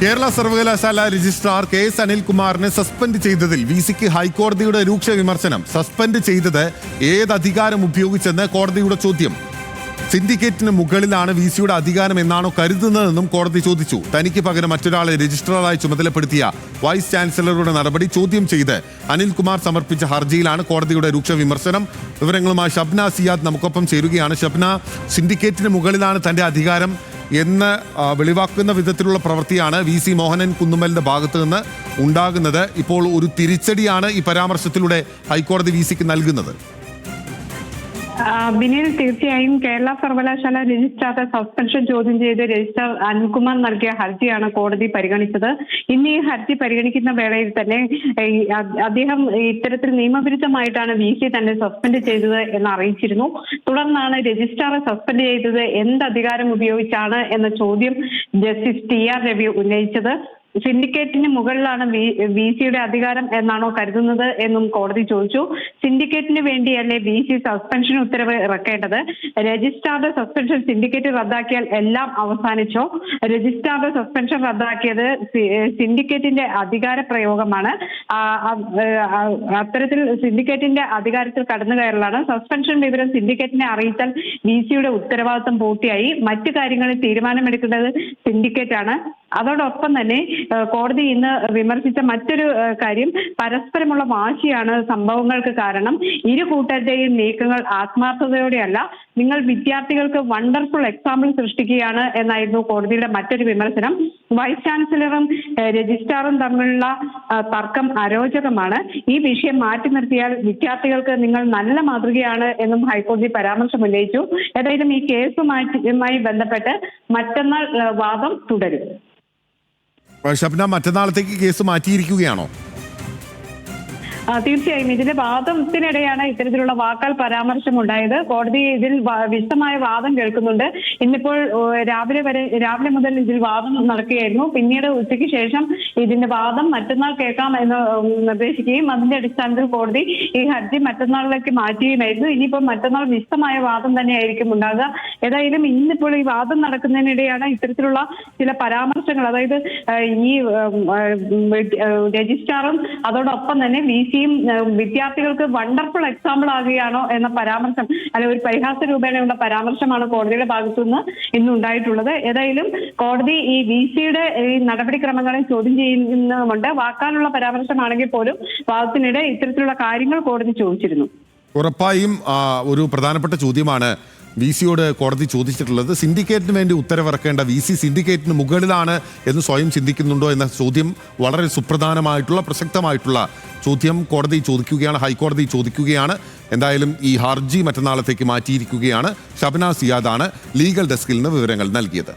കേരള സർവകലാശാല registrar KS അനിൽകുമാറിനെ suspend ചെയ്തതിൽ VC-ക്ക് ഹൈക്കോടതിയുടെ രൂക്ഷ വിമർശനം. സസ്പെൻഡ് ചെയ്തത് ഏത് അധികാരം ഉപയോഗിച്ചെന്ന് കോടതിയുടെ ചോദ്യം. സിൻഡിക്കേറ്റിന് മുകളിലാണ് VC-യുടെ അധികാരം എന്നാണോ കരുതുന്നതെന്നും കോടതി ചോദിച്ചു. തനിക്ക് പകരം മറ്റൊരാളെ രജിസ്ട്രാറായി ചുമതലപ്പെടുത്തിയ വൈസ് ചാൻസലറുടെ നടപടി ചോദ്യം ചെയ്ത് അനിൽകുമാർ സമർപ്പിച്ച ഹർജിയിലാണ് കോടതിയുടെ രൂക്ഷ വിമർശനം. വിവരങ്ങളുമായി ഷബ്ന സിയാദ് നമുക്കൊപ്പം ചേരുകയാണ്. ഷബ്ന, സിൻഡിക്കേറ്റിന് മുകളിലാണ് തന്റെ അധികാരം എന്ന് വെളിവാക്കുന്ന വിധത്തിലുള്ള പ്രവൃത്തിയാണ് VC മോഹനൻ കുന്നുമ്മലിന്റെ ഭാഗത്ത് നിന്ന് ഉണ്ടാകുന്നത്. ഇപ്പോൾ ഒരു തിരിച്ചടിയാണ് ഈ പരാമർശത്തിലൂടെ ഹൈക്കോടതി VC-ക്ക് നൽകുന്നത്. ബിനിൽ, തീർച്ചയായും കേരള സർവകലാശാല രജിസ്ട്രാറുടെ സസ്പെൻഷൻ ചോദ്യം ചെയ്ത് രജിസ്ട്രാർ അനിൽകുമാർ നൽകിയ ഹർജിയാണ് കോടതി പരിഗണിച്ചത്. ഇന്ന് ഈ ഹർജി പരിഗണിക്കുന്ന വേളയിൽ തന്നെ അദ്ദേഹം ഇത്തരത്തിൽ നിയമവിരുദ്ധമായിട്ടാണ് VC തന്നെ സസ്പെൻഡ് ചെയ്തത് എന്ന് അറിയിച്ചിരുന്നു. തുടർന്നാണ് രജിസ്ട്രാറെ സസ്പെൻഡ് ചെയ്തത് എന്ത് അധികാരം ഉപയോഗിച്ചാണ് എന്ന ചോദ്യം ജസ്റ്റിസ് TR രവി ഉന്നയിച്ചത്. സിൻഡിക്കേറ്റിന് മുകളിലാണ് VC-യുടെ അധികാരം എന്നാണോ കരുതുന്നത് എന്നും കോടതി ചോദിച്ചു. സിൻഡിക്കേറ്റിന് വേണ്ടിയല്ലേ VC സസ്പെൻഷൻ ഉത്തരവ് ഇറക്കേണ്ടത്? രജിസ്ട്രാറുടെ സസ്പെൻഷൻ സിൻഡിക്കേറ്റ് റദ്ദാക്കിയാൽ എല്ലാം അവസാനിച്ചോ? രജിസ്ട്രാറുടെ സസ്പെൻഷൻ റദ്ദാക്കിയത് സിൻഡിക്കേറ്റിന്റെ അധികാര പ്രയോഗമാണ്. അത്തരത്തിൽ സിൻഡിക്കേറ്റിന്റെ അധികാരത്തിൽ കടന്നു കയറലാണ്. സസ്പെൻഷൻ വിവരം സിൻഡിക്കേറ്റിനെ അറിയിച്ചാൽ VC-യുടെ ഉത്തരവാദിത്വം പൂർത്തിയായി. മറ്റു കാര്യങ്ങളിൽ തീരുമാനമെടുക്കേണ്ടത് സിൻഡിക്കേറ്റാണ്. അതോടൊപ്പം തന്നെ കോടതി ഇന്ന് വിമർശിച്ച മറ്റൊരു കാര്യം പരസ്പരമുള്ള വാശിയാണ് സംഭവങ്ങൾക്ക് കാരണം. ഇരു കൂട്ടരുടെയും നീക്കങ്ങൾ ആത്മാർത്ഥതയോടെയല്ല, നിങ്ങൾ വിദ്യാർത്ഥികൾക്ക് വണ്ടർഫുൾ എക്സാമ്പിൾ സൃഷ്ടിക്കുകയാണ് എന്നായിരുന്നു കോടതിയുടെ മറ്റൊരു വിമർശനം. വൈസ് ചാൻസലറും രജിസ്ട്രാറും തമ്മിലുള്ള തർക്കം അരോചകമാണ്. ഈ വിഷയം മാറ്റി നിർത്തിയാൽ വിദ്യാർത്ഥികൾക്ക് നിങ്ങൾ നല്ല മാതൃകയാണ് എന്നും ഹൈക്കോടതി പരാമർശം ഉന്നയിച്ചു. ഏതായാലും ഈ കേസുമായി ബന്ധപ്പെട്ട് മറ്റന്നാൾ വാദം തുടരും. ഷബ്ന, മറ്റന്നാളത്തേക്ക് കേസ് മാറ്റിയിരിക്കുകയാണോ? തീർച്ചയായും ഇതിന്റെ വാദത്തിനിടെയാണ് ഇത്തരത്തിലുള്ള വാക്കാൽ പരാമർശം ഉണ്ടായത്. കോടതി ഇതിൽ വിശദമായ വാദം കേൾക്കുന്നുണ്ട്. ഇന്നിപ്പോൾ രാവിലെ മുതൽ ഇതിൽ വാദം നടക്കുകയായിരുന്നു. പിന്നീട് ഉച്ചയ്ക്ക് ശേഷം ഇതിന്റെ വാദം മറ്റന്നാൾ കേൾക്കാം എന്ന് നിർദ്ദേശിക്കുകയും അതിന്റെ അടിസ്ഥാനത്തിൽ കോടതി ഈ ഹർജി മറ്റന്നാളിലേക്ക് മാറ്റുകയുമായിരുന്നു. ഇനിയിപ്പോൾ മറ്റന്നാൾ വിശദമായ വാദം തന്നെയായിരിക്കും ഉണ്ടാകുക. ഏതായാലും ഇന്നിപ്പോൾ ഈ വാദം നടക്കുന്നതിനിടെയാണ് ഇത്തരത്തിലുള്ള ചില പരാമർശങ്ങൾ, അതായത് ഈ രജിസ്ട്രാറും അതോടൊപ്പം തന്നെ VC വിദ്യാർത്ഥികൾക്ക് വണ്ടർഫുൾ എക്സാമ്പിൾ ആകുകയാണോ എന്ന പരാമർശം, അല്ലെ ഒരു പരിഹാസ രൂപേണയുള്ള പരാമർശമാണ് കോടതിയുടെ ഭാഗത്തുനിന്ന് ഇന്നുണ്ടായിട്ടുള്ളത്. ഏതായാലും കോടതി ഈ VC-യുടെ ഈ നടപടിക്രമങ്ങളെ ചോദ്യം ചെയ്യുന്നുമുണ്ട്. വാക്കാലുള്ള പരാമർശമാണെങ്കിൽ പോലും വാദത്തിനിടെ ഇത്തരത്തിലുള്ള കാര്യങ്ങൾ കോടതി ചോദിച്ചിരുന്നു. ഉറപ്പായും ഒരു പ്രധാനപ്പെട്ട ചോദ്യമാണ് VC-യോട് കോടതി ചോദിച്ചിട്ടുള്ളത്. സിൻഡിക്കേറ്റിന് വേണ്ടി ഉത്തരവിറക്കേണ്ട VC സിൻഡിക്കേറ്റിന് മുകളിലാണ് എന്ന് സ്വയം ചിന്തിക്കുന്നുണ്ടോ എന്ന ചോദ്യം വളരെ സുപ്രധാനമായിട്ടുള്ള പ്രസക്തമായിട്ടുള്ള ചോദ്യം കോടതി ചോദിക്കുകയാണ്, ഹൈക്കോടതി ചോദിക്കുകയാണ്. എന്തായാലും ഈ ഹർജി മറ്റന്നാളത്തേക്ക് മാറ്റിയിരിക്കുകയാണ്. ഷബ്ന സിയാദാണ് ലീഗൽ ഡെസ്കിൽ നിന്ന് വിവരങ്ങൾ നൽകിയത്.